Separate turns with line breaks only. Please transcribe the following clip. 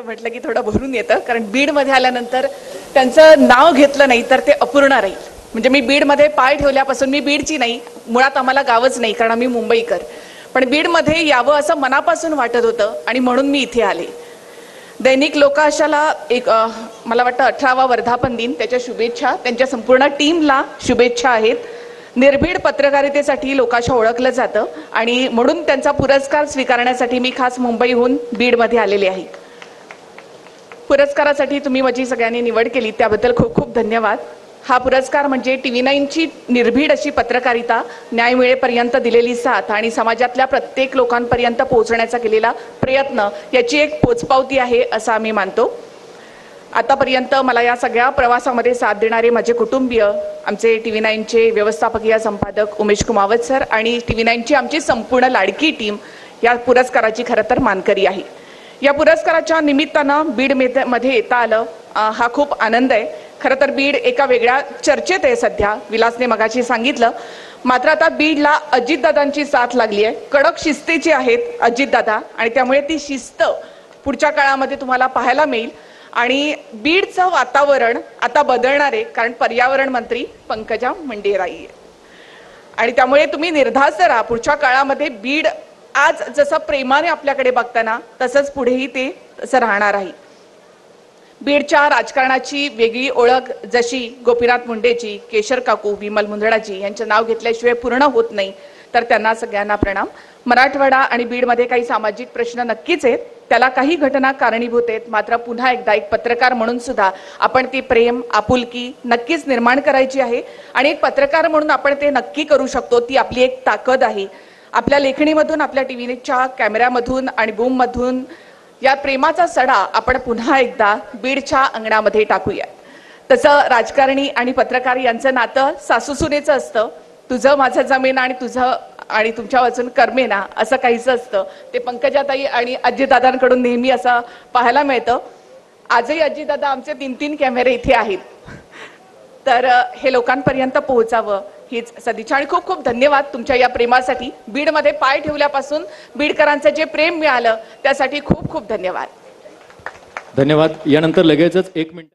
असं म्हटलं की थोडं भरून येतं, कारण बीडमध्ये आल्यानंतर त्यांचं नाव घेतलं नाही तर ते अपूर्ण राहील. म्हणजे मी बीडमध्ये पाय ठेवल्यापासून, मी बीडची नाही, मुळात आम्हाला गावच नाही कारण आम्ही मुंबईकर, पण बीडमध्ये यावं असं मनापासून वाटत होतं आणि म्हणून मी इथे आले. दैनिक लोकाशाला एक मला वाटतं 18वा वर्धापन दिन, त्याच्या शुभेच्छा, त्यांच्या संपूर्ण टीमला शुभेच्छा आहेत. निर्भीड पत्रकारितेसाठी लोकाशा ओळखलं जातं आणि म्हणून त्यांचा पुरस्कार स्वीकारण्यासाठी मी खास मुंबईहून बीडमध्ये आलेले आहे. पुरस्कारासाठी तुम्ही माझी सगळ्यांनी निवड केली त्याबद्दल खूप खूप धन्यवाद. हा पुरस्कार म्हणजे TV9ची निर्भीड अशी पत्रकारिता, न्याय मिळेपर्यंत दिलेली साथ आणि समाजातल्या प्रत्येक लोकांपर्यंत पोहोचण्याचा केलेला प्रयत्न याची एक पोचपावती आहे असं आम्ही मानतो. आतापर्यंत मला या सगळ्या प्रवासामध्ये साथ देणारे माझे कुटुंबीय, आमचे TV9चे व्यवस्थापकीय संपादक उमेश कुमावत सर आणि TV9ची आमची संपूर्ण लाडकी टीम या पुरस्काराची खरं तर मानकरी आहे. या पुरस्काराच्या निमित्तानं बीडमध्ये येता आलं हा खूप आनंद आहे. खरं तर बीड एका वेगळ्या चर्चेत आहे सध्या, विलासने मगाशी सांगितलं. मात्र आता बीडला अजितदादांची साथ लागली आहे. कडक शिस्तीचे आहेत अजितदादा आणि त्यामुळे ती शिस्त पुढच्या काळामध्ये तुम्हाला पाहायला मिळेल. आणि बीडचं वातावरण आता बदलणार आहे कारण पर्यावरण मंत्री पंकजा मुंडे राही आणि त्यामुळे तुम्ही निर्धास्त राहा. पुढच्या काळामध्ये बीड आज जसं प्रेमाने आपल्याकडे बघताना तसंच पुढेही ते तसं राहणार आहे. बीडच्या राजकारणाची वेगळी ओळख जशी गोपीनाथ मुंडेजी, केशर काकू, विमल मुंदडाजी यांचं नाव घेतल्याशिवाय पूर्ण होत नाही, तर त्यांना सगळ्यांना प्रणाम. मराठवाडा आणि बीडमध्ये काही सामाजिक प्रश्न नक्कीच आहेत, त्याला काही घटना कारणीभूत आहेत. मात्र पुन्हा एकदा एक पत्रकार म्हणून सुद्धा आपण ती प्रेम आपुलकी नक्कीच निर्माण करायची आहे आणि एक पत्रकार म्हणून आपण ते नक्की करू शकतो. ती आपली एक ताकद आहे. आपल्या लेखणीमधून, आपल्या टीव्हीच्या कॅमेऱ्यामधून आणि बूममधून या प्रेमाचा सडा आपण पुन्हा एकदा बीडच्या अंगणामध्ये टाकूया. तसं राजकारणी आणि पत्रकार यांचं नातं सासूसुनेचं असतं. तुझं माझं जमेन आणि तुझं आणि तुमच्या वाचून कर्मेना असं काहीच असतं. ते पंकजाताई आणि अजितदादांकडून नेहमी असं पाहायला मिळतं. आजही अजितदादा आमचे 3-3 कॅमेरे इथे आहेत. तर हे लोकांपर्यंत पोहोचावं हीच सदिच्छा आणि खूप खूप धन्यवाद तुमच्या या प्रेमासाठी. बीडमध्ये पाय ठेवल्यापासून बीडकरांचं जे प्रेम मिळालं त्यासाठी खूप खूप धन्यवाद.
धन्यवाद. यानंतर लगेचच 1 मिनिट